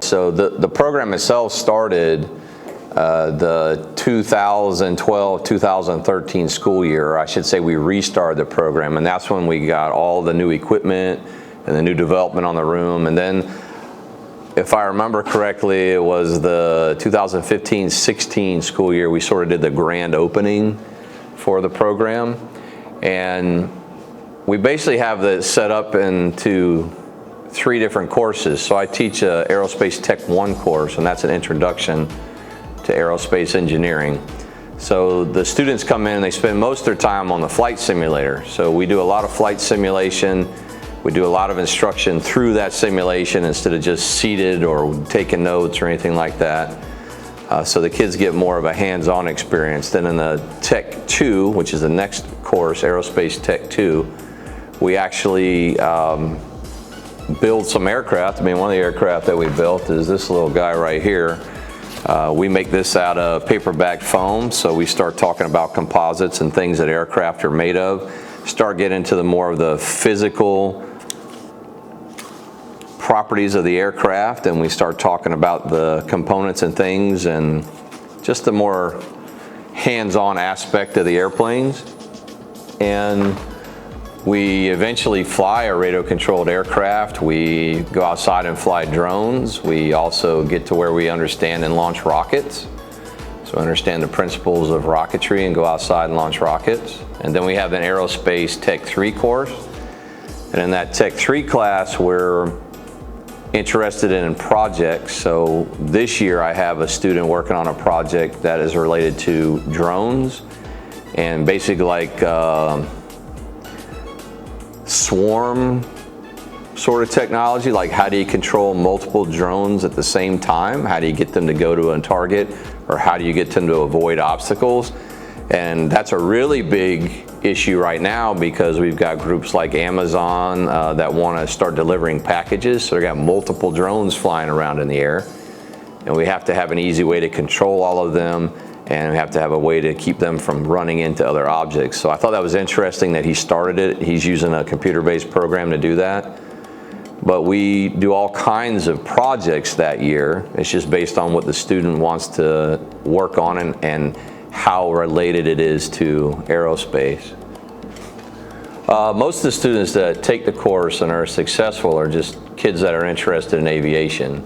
So the program itself started the 2012-2013 school year. Or I should say we restarted the program, and that's when we got all the new equipment and the new development on the room. And then, if I remember correctly, it was the 2015-16 school year we sort of did the grand opening for the program. And we basically have it set up into 3 different courses. So I teach a Aerospace Tech 1 course, and that's an introduction to aerospace engineering. So the students come in and they spend most of their time on the flight simulator. So we do a lot of flight simulation. We do a lot of instruction through that simulation instead of just seated or taking notes or anything like that. So the kids get more of a hands-on experience. Then in the Tech 2, which is the next course, Aerospace Tech 2, we actually build some aircraft. I mean, one of the aircraft that we built is this little guy right here. We make this out of paper-bagged foam, so we start talking about composites and things that aircraft are made of. Start getting into the more of the physical properties of the aircraft, and we start talking about the components and things and just the more hands-on aspect of the airplanes. And we eventually fly a radio-controlled aircraft. We go outside and fly drones. We also get to where we understand and launch rockets. So understand the principles of rocketry and go outside and launch rockets. And then we have an Aerospace Tech 3 course. And in that Tech 3 class, we're interested in projects. So this year I have a student working on a project that is related to drones and basically like swarm sort of technology, like how do you control multiple drones at the same time? How do you get them to go to a target, or how do you get them to avoid obstacles? And that's a really big issue right now because we've got groups like Amazon that want to start delivering packages. So they got multiple drones flying around in the air, and we have to have an easy way to control all of them, and we have to have a way to keep them from running into other objects. So I thought that was interesting that he started it. He's using a computer-based program to do that. But we do all kinds of projects that year. It's just based on what the student wants to work on and how related it is to aerospace. Most of the students that take the course and are successful are just kids that are interested in aviation.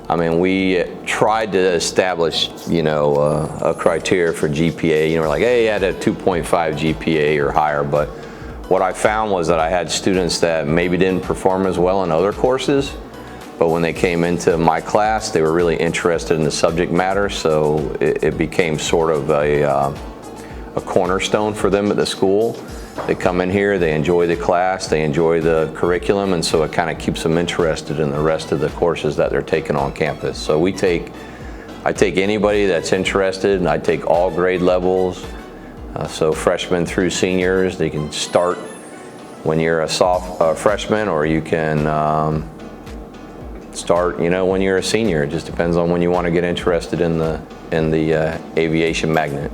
I mean, we tried to establish, a criteria for GPA. We're like, hey, you had a 2.5 GPA or higher. But what I found was that I had students that maybe didn't perform as well in other courses, but when they came into my class, they were really interested in the subject matter. So it became sort of a cornerstone for them at the school. They come in here, they enjoy the class, they enjoy the curriculum, and so it kind of keeps them interested in the rest of the courses that they're taking on campus. So I take anybody that's interested, and I take all grade levels. So freshmen through seniors, they can start when you're a freshman, or you can start, when you're a senior. It just depends on when you want to get interested in the aviation magnet.